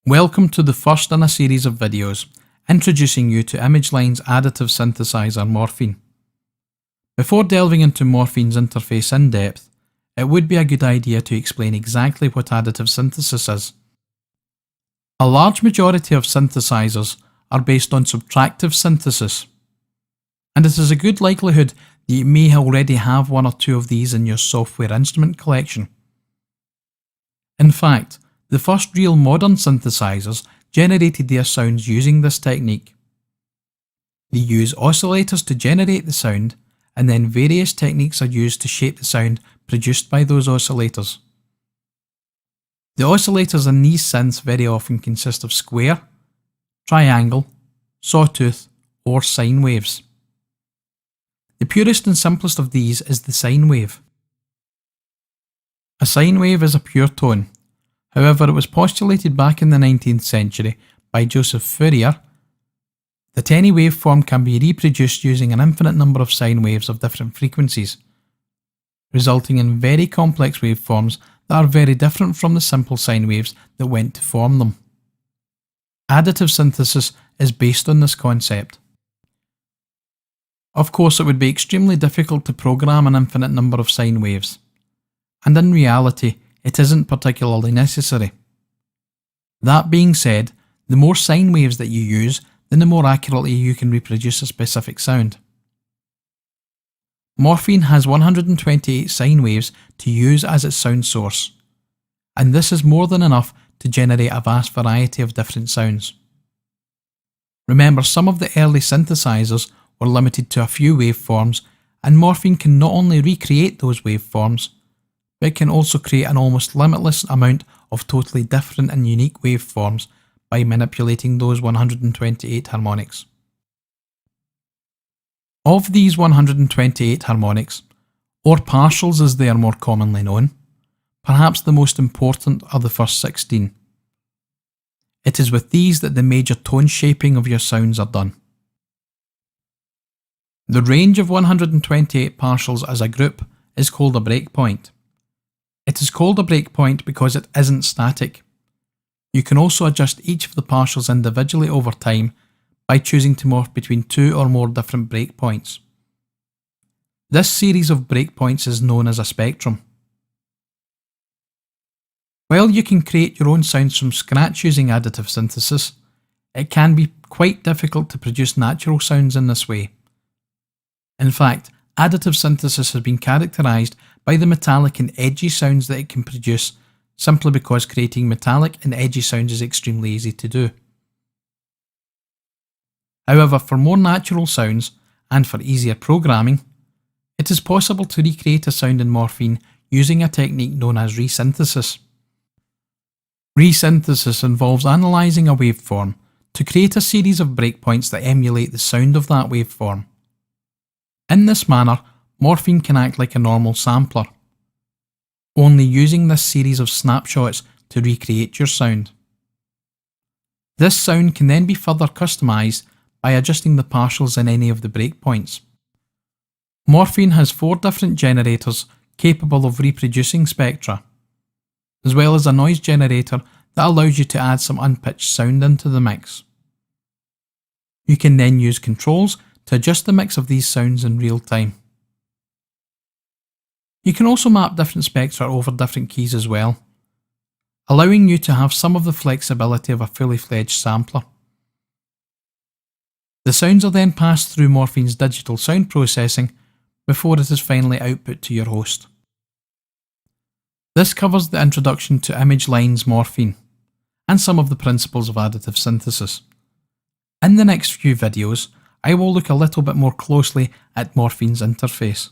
Welcome to the first in a series of videos introducing you to ImageLine's additive synthesizer Morphine. Before delving into Morphine's interface in depth, it would be a good idea to explain exactly what additive synthesis is. A large majority of synthesizers are based on subtractive synthesis, and it is a good likelihood that you may already have one or two of these in your software instrument collection. In fact, the first real modern synthesizers generated their sounds using this technique. They use oscillators to generate the sound, and then various techniques are used to shape the sound produced by those oscillators. The oscillators in these synths very often consist of square, triangle, sawtooth, or sine waves. The purest and simplest of these is the sine wave. A sine wave is a pure tone. However, it was postulated back in the 19th century by Joseph Fourier that any waveform can be reproduced using an infinite number of sine waves of different frequencies, resulting in very complex waveforms that are very different from the simple sine waves that went to form them. Additive synthesis is based on this concept. Of course, it would be extremely difficult to program an infinite number of sine waves, and in reality, it isn't particularly necessary. That being said, the more sine waves that you use, then the more accurately you can reproduce a specific sound. Morphine has 128 sine waves to use as its sound source, and this is more than enough to generate a vast variety of different sounds. Remember, some of the early synthesizers were limited to a few waveforms, and Morphine can not only recreate those waveforms, but it can also create an almost limitless amount of totally different and unique waveforms by manipulating those 128 harmonics. Of these 128 harmonics, or partials as they are more commonly known, perhaps the most important are the first 16. It is with these that the major tone shaping of your sounds are done. The range of 128 partials as a group is called a breakpoint. It is called a breakpoint because it isn't static. You can also adjust each of the partials individually over time by choosing to morph between two or more different breakpoints. This series of breakpoints is known as a spectrum. While you can create your own sounds from scratch using additive synthesis, it can be quite difficult to produce natural sounds in this way. In fact, additive synthesis has been characterized by the metallic and edgy sounds that it can produce, simply because creating metallic and edgy sounds is extremely easy to do. However, for more natural sounds, and for easier programming, it is possible to recreate a sound in Morphine using a technique known as resynthesis. Resynthesis involves analysing a waveform to create a series of breakpoints that emulate the sound of that waveform. In this manner, Morphine can act like a normal sampler, only using this series of snapshots to recreate your sound. This sound can then be further customised by adjusting the partials in any of the breakpoints. Morphine has 4 different generators capable of reproducing spectra, as well as a noise generator that allows you to add some unpitched sound into the mix. You can then use controls to adjust the mix of these sounds in real time. You can also map different spectra over different keys as well, allowing you to have some of the flexibility of a fully fledged sampler. The sounds are then passed through Morphine's digital sound processing before it is finally output to your host. This covers the introduction to ImageLine's Morphine and some of the principles of additive synthesis. In the next few videos, I will look a little bit more closely at Morphine's interface.